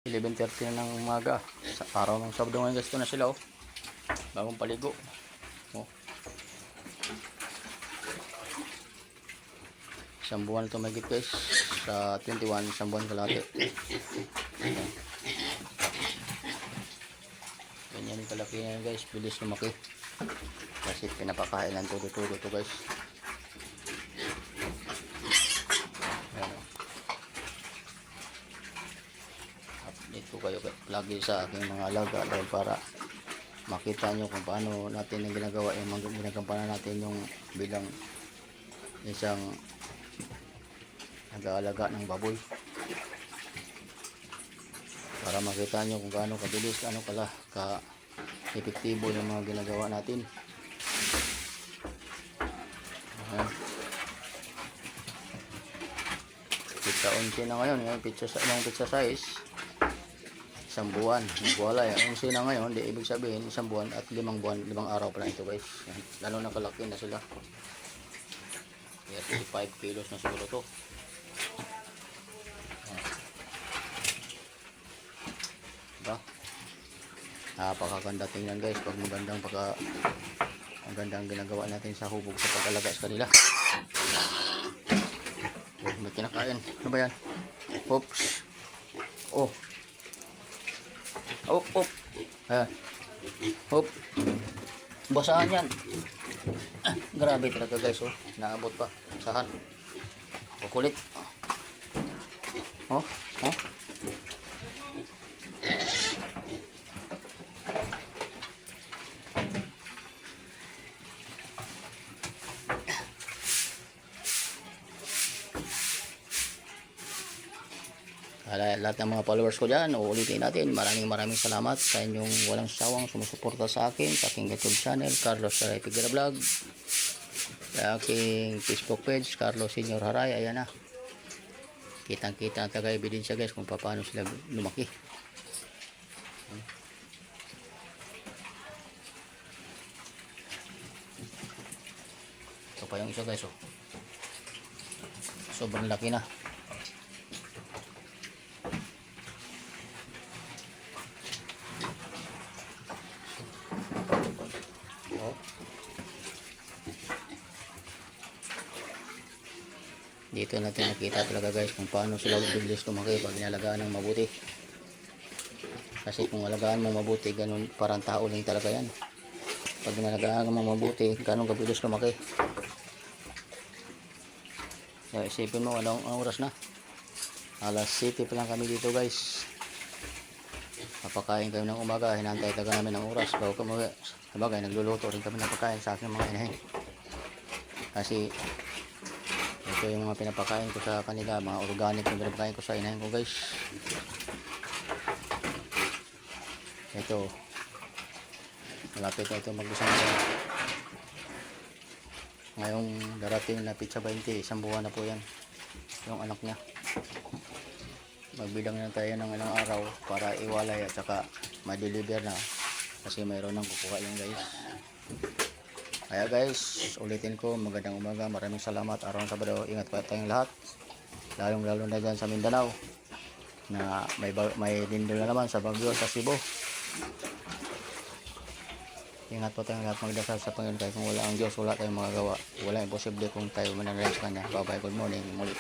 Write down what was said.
11:30 na ng umaga sa araw ng Sabado ngayon guys. Ito na sila bagong paligo. Isang buwan ito mahigit guys, sa 21, isang buwan kalahati. Ganyan yung kalaki na guys, bilis lumaki kasi pinapakain ng tudo-tudo ito guys. Update ko kayo lagi sa aking mga alaga dahil para makita nyo kung paano natin yung ginagawa, yung ginagampanan natin yung bilang isang nag-aalaga ng baboy, para makita nyo kung gaano kabilis, ano pala ka-epektibo yung mga ginagawa natin. Pizza 11 na ngayon, pizza size isang buwan, wala yan. 11 na ngayon, di ibig sabihin isang buwan at 5 buwan, 5 araw pa lang ito guys. Yan. Lalo na kalaki na sila. 35 kilos na siguro to. Diba? Napakaganda tingnan guys pag magandang ginagawa natin sa hubog sa pag-alaga sa kanila. May kinakain. Ano ba yan? Oops. Oh. Hop, hop. Ayan. Hop. Basahan yan. Grabe talaga guys, naabot pa. Basahan. Kukulit. Oh, oh. Lahat ng mga followers ko dyan, uulitin natin, maraming salamat sa inyong walang sawang sumusuporta sa akin, sa aking YouTube channel, Carlos Haray Figuera Vlog, sa aking Facebook page, Carlos Senior Haray. Ayan na, kitang kita ang taga-ebidensya guys kung paano sila lumaki. Ito pa yung isa guys, sobrang laki na. Dito natin nakita talaga guys kung paano sila bilis lumaki pag inalagaan ng mabuti. Kasi kung alagaan mo mabuti, ganun parang tao lang talaga yan. Pag inalagaan mo mabuti, ganun kabilis lumaki. So, isipin mo anong oras na. Alas 7 pa lang kami dito guys. Papakain kami ng umaga, hinantay talaga namin ng oras bago kami. Sabagay, nagluluto rin kami ng pagkain sa aking mga inahin. Kasi ito yung mga pinapakain ko sa kanila, mga organic yung pinapakain ko sa inahin ko guys. Ito, malapit na ito mag-isang buwan. Ngayong darating na pizza 20, isang buwan na po yan yung anak niya. Magbilang na tayo ng ilang araw para iwalay at saka ma-deliver na, kasi mayroon nang kukuha yan guys. Kaya guys, ulitin ko, magandang umaga, maraming salamat. Araw ng Sabado, ingat pa tayong lahat, lalo na dyan sa Mindanao na may lindol na naman sa Baguio, sa Cebu. Ingat po tayong lahat, magdasal sa Panginoon, kaya kung wala ang Diyos, wala tayong magagawa. Wala imposible kung tayo mananalig sa Kanya. Bye bye, good morning muli.